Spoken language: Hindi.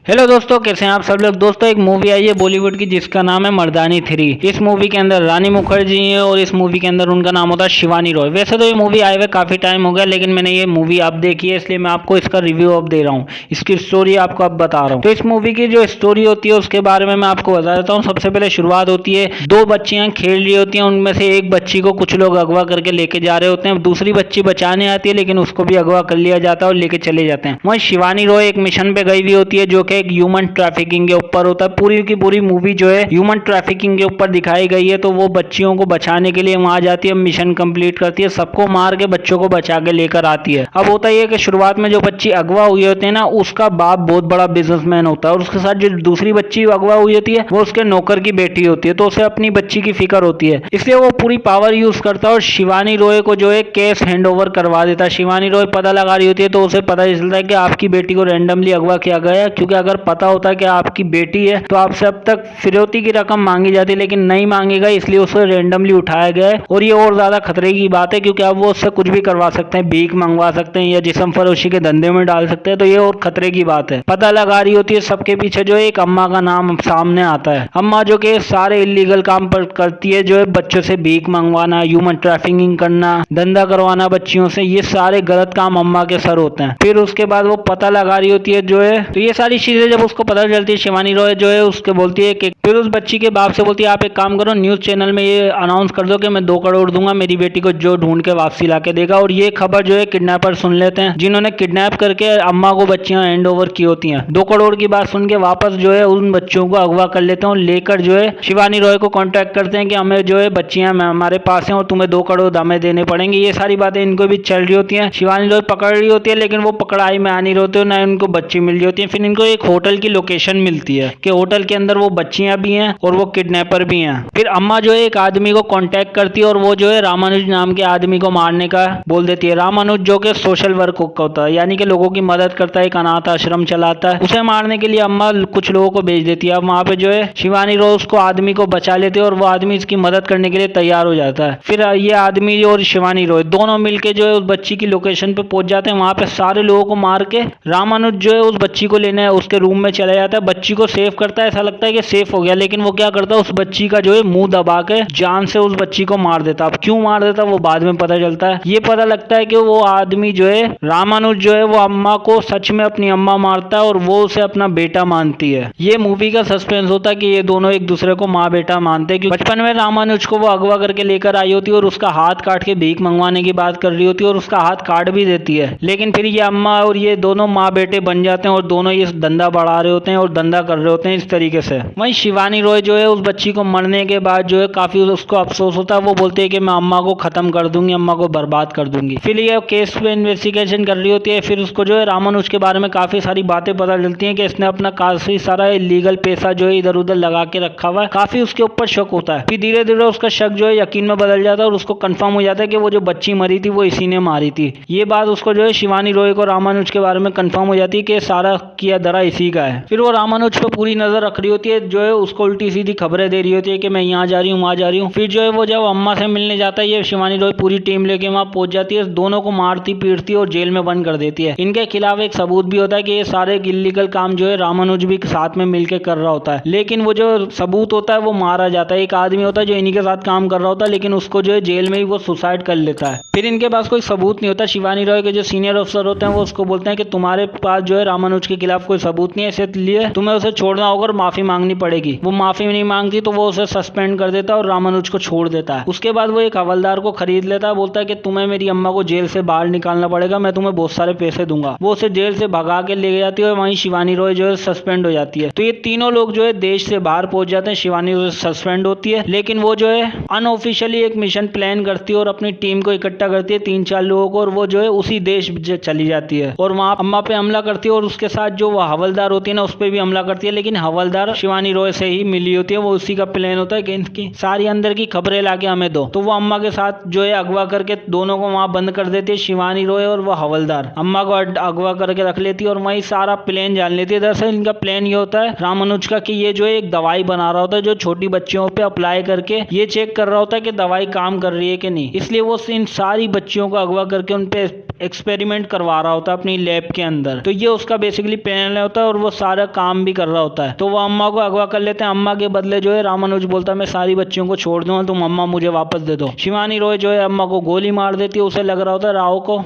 हेलो दोस्तों, कैसे हैं आप सब लोग। दोस्तों, एक मूवी आई है बॉलीवुड की जिसका नाम है मर्दानी 3। इस मूवी के अंदर रानी मुखर्जी है और इस मूवी के अंदर उनका नाम होता है शिवानी रॉय। वैसे तो ये मूवी आए हुए काफ़ी टाइम हो गया, लेकिन मैंने ये मूवी अब देखी है, इसलिए मैं आपको इसका रिव्यू अब दे रहा हूँ। इसकी स्टोरी आपको अब बता रहा हूँ। तो इस मूवी की जो स्टोरी होती है उसके बारे में मैं आपको बता देता हूँ। सबसे पहले शुरुआत होती है, दो बच्चियां खेल रही होती हैं, उनमें से एक बच्ची को कुछ लोग अगवा करके लेके जा रहे होते हैं। दूसरी बच्ची बचाने आती है, लेकिन उसको भी अगवा कर लिया जाता है और लेके चले जाते हैं। वहीं शिवानी रॉय एक मिशन पे गई हुई होती है, जो कि एक ह्यूमन ट्रैफिकिंग के ऊपर होता है। पूरी की पूरी मूवी जो है ह्यूमन ट्रैफिकिंग के ऊपर दिखाई गई है। तो वो बच्चियों को बचाने के लिए वहां जाती है, मिशन कंप्लीट करती है, सबको मार के बच्चों को बचा के लेकर आती है। अब होता है कि शुरुआत में जो बच्ची अगवा हुई होती है ना, उसका बाप बहुत बड़ा बिजनेसमैन होता है और उसके साथ जो दूसरी बच्ची अगवा हुई होती है वो उसके नौकर की बेटी होती है। तो उसे अपनी बच्ची की फिक्र होती है, इसलिए वो पूरी पावर यूज करता है और शिवानी रॉय को जो है केस हैंड ओवर करवा देता है। शिवानी रॉय पता लगा रही होती है, तो उसे पता चलता है कि आपकी बेटी को रैंडमली अगवा किया गया है। क्योंकि अगर पता होता है कि आपकी बेटी है तो आपसे अब तक फिरौती की रकम मांगी जाती, लेकिन नहीं मांगी गई, इसलिए उसे रैंडमली उठाया गया है। और ये और ज्यादा खतरे की बात है, क्योंकि अब वो उससे कुछ भी करवा सकते हैं, भीख मंगवा सकते हैं या जिस्म फरोशी के धंधे में डाल सकते हैं। तो ये और खतरे की बात है। पता लगा रही होती है, सबके पीछे जो है एक अम्मा का नाम सामने आता है। अम्मा जो कि सारे इलीगल काम पर करती है, जो है बच्चों से भीख मंगवाना, ह्यूमन ट्रैफिकिंग करना, धंधा करवाना बच्चियों से, ये सारे गलत काम अम्मा के सर होते हैं। फिर उसके बाद वो पता लगा रही होती है जो है, तो ये सारी चीजें जब उसको पता चलती है, शिवानी रॉय जो है उसके बोलती है कि फिर उस बच्ची के बाप से बोलती है, आप एक काम करो, न्यूज चैनल में ये अनाउंस कर दो कि मैं 2 करोड़ दूंगा मेरी बेटी को जो ढूंढ के वापसी ला के देगा। और ये खबर जो है किडनैपर सुन लेते हैं, जिन्होंने किडनैप करके अम्मा को बच्चियां हैंड ओवर की होती हैं। 2 करोड़ की बात सुन के वापस जो है उन बच्चों को अगवा कर लेते हैं और लेकर जो है शिवानी रॉय को कॉन्टेक्ट करते हैं कि हमें जो है बच्चियां हमारे पास हैं और तुम्हें 2 करोड़ हमें देने पड़ेंगे। ये सारी बातें इनको भी चल रही होती हैं। शिवानी रॉय पकड़ रही होती है, लेकिन वो पकड़ाई में आ नहीं होते, ना इनको बच्ची मिल रही होती है। फिर इनको एक होटल की लोकेशन मिलती है कि होटल के अंदर वो बच्चियां भी हैं और वो किडनैपर भी हैं। फिर अम्मा जो है एक आदमी को कांटेक्ट करती है और वो जो है रामानुज नाम के आदमी को मारने का बोल देती है। रामानुज जो कि सोशल वर्क होता है, यानी कि लोगों की मदद करता है, एक अनाथ आश्रम चलाता है। उसे मारने के लिए अम्मा कुछ लोगों को भेज देती है। अब वहां पे जो है शिवानी रोज उसको आदमी को बचा लेती है और वो आदमी इसकी मदद करने के लिए तैयार हो जाता है। फिर ये आदमी और शिवानी रॉय दोनों मिलकर जो है उस बच्ची की लोकेशन पे पहुंच जाते हैं। वहां पे सारे लोगों को मार के रामानुज जो है उस बच्ची को लेने उसके रूम में चला जाता है, बच्ची को सेव करता है। ऐसा लगता है कि सेफ हो गया, लेकिन वो क्या करता है, उस बच्ची का जो है मुंह दबा के जान से उस बच्ची को मार देता। अब क्यों मार देता वो बाद में पता चलता है। ये पता लगता है कि वो आदमी जो है रामानुज जो है वो अम्मा को सच में अपनी अम्मा मारता है और वो उसे अपना बेटा मानती है। ये मूवी का सस्पेंस होता है कि ये दोनों एक दूसरे को माँ बेटा मानते हैं। क्योंकि बचपन में रामानुज को वो अगवा करके लेकर आई होती है और उसका हाथ काट के भीख मंगवाने की बात कर रही होती है और उसका हाथ काट भी देती है। लेकिन फिर ये अम्मा और ये दोनों माँ बेटे बन जाते हैं और दोनों ये धंधा बढ़ा रहे होते हैं और धंधा कर रहे होते हैं इस तरीके से। वहीं शिवानी रॉय जो है उस बच्ची को मरने के बाद जो है काफी उसको अफसोस होता है। वो बोलते है कि मैं अम्मा को खत्म कर दूंगी, अम्मा को बर्बाद कर दूंगी। फिर ये केस पे इन्वेस्टिगेशन कर रही होती है। फिर उसको जो है रामानुज के बारे में काफी सारी बातें पता चलती हैं कि इसने अपना काफी सारा इलीगल पैसा जो है इधर उधर लगा के रखा हुआ है। काफी उसके ऊपर शक होता है। फिर धीरे धीरे उसका शक जो है यकीन में बदल जाता है और उसको कंफर्म हो जाता है कि वो जो बच्ची मरी थी वो इसी ने मारी थी। ये बात उसको जो है शिवानी रॉय को रामानुज के बारे में कंफर्म हो जाती है कि सारा किया धरा इसी का है। फिर वो रामानुज पर पूरी नजर रख रही होती है, जो है उसको उल्टी सीधी खबरें दे रही होती है कि मैं यहाँ जा रही हूँ, वहाँ जा रही हूँ। फिर जो है वो जब अम्मा से मिलने जाता है, ये शिवानी रॉय पूरी टीम लेके वहाँ पहुंच जाती है। दोनों को मारती पीटती और जेल में बंद कर देती है। इनके खिलाफ एक सबूत भी होता है कि ये सारे इलीगल काम जो है रामानुज भी साथ में मिलकर कर रहा होता है। लेकिन वो जो सबूत होता है वो मारा जाता है। एक आदमी होता है जो इन्हीं के साथ काम कर रहा होता है, लेकिन उसको जो है जेल में ही वो सुसाइड कर लेता है। फिर इनके पास कोई सबूत नहीं होता। शिवानी रॉय के जो सीनियर अफसर होते हैं वो उसको बोलते हैं कि तुम्हारे पास जो है रामानुज के खिलाफ कोई सबूत नहीं है, इसलिए तुम्हें उसे छोड़ना होगा और माफी मांगनी पड़ेगी। वो माफी नहीं मांगती तो वो उसे सस्पेंड कर देता है और रामानुज को छोड़ देता है। उसके बाद वो एक हवलदार को खरीद लेता है, बोलता है कि तुम्हें मेरी अम्मा को जेल से बाहर निकालना पड़ेगा, मैं तुम्हें बहुत सारे पैसे दूंगा। वो उसे जेल से भगा के ले जाती है और वहीं शिवानी रॉय जो है सस्पेंड हो जाती है। तो ये तीनों लोग जो है देश से बाहर पहुंच जाते हैं। शिवानी रॉय सस्पेंड होती है, लेकिन वो जो है अनऑफिशियली एक मिशन प्लान करती है और अपनी टीम को इकट्ठा करती है 3-4 लोगों को, और वो जो है उसी देश चली जाती है और वहां अम्मा पे हमला करती है और उसके साथ जो वो हवलदार होती है ना उस पर भी हमला करती है। लेकिन हवलदार शिवानी रॉय से ही मिली होती है। वो उसी का प्लान होता है कि इनकी सारी अंदर की खबरें लाके हमें दो। तो वो अम्मा के साथ जो है अगवा करके दोनों को वहां बंद कर देती है, शिवानी रॉय और वो हवलदार। अम्मा को अगवा करके रख लेती है और वही सारा प्लान जान लेती है। दरअसल इनका प्लान ये होता है रामानुज का कि ये जो है एक दवाई बना रहा होता है जो छोटी बच्चियों पे अप्लाई करके ये चेक कर रहा होता है कि दवाई काम कर रही है कि नहीं। इसलिए वो इन सारी बच्चियों को अगवा करके उन पे एक्सपेरिमेंट करवा रहा होता है अपनी लैब के अंदर। तो ये उसका बेसिकली प्लान होता है और वो सारा काम भी कर रहा होता है। तो वो अम्मा को अगवा कर लेते हैं। अम्मा के बदले जो है रामानुज बोलता है मैं सारी बच्चियों को छोड़ दूंगा, तुम अम्मा मुझे वापस दे दो। शिवानी रॉय जो है अम्मा को गोली मार देती है। उसे लग रहा होता है राव को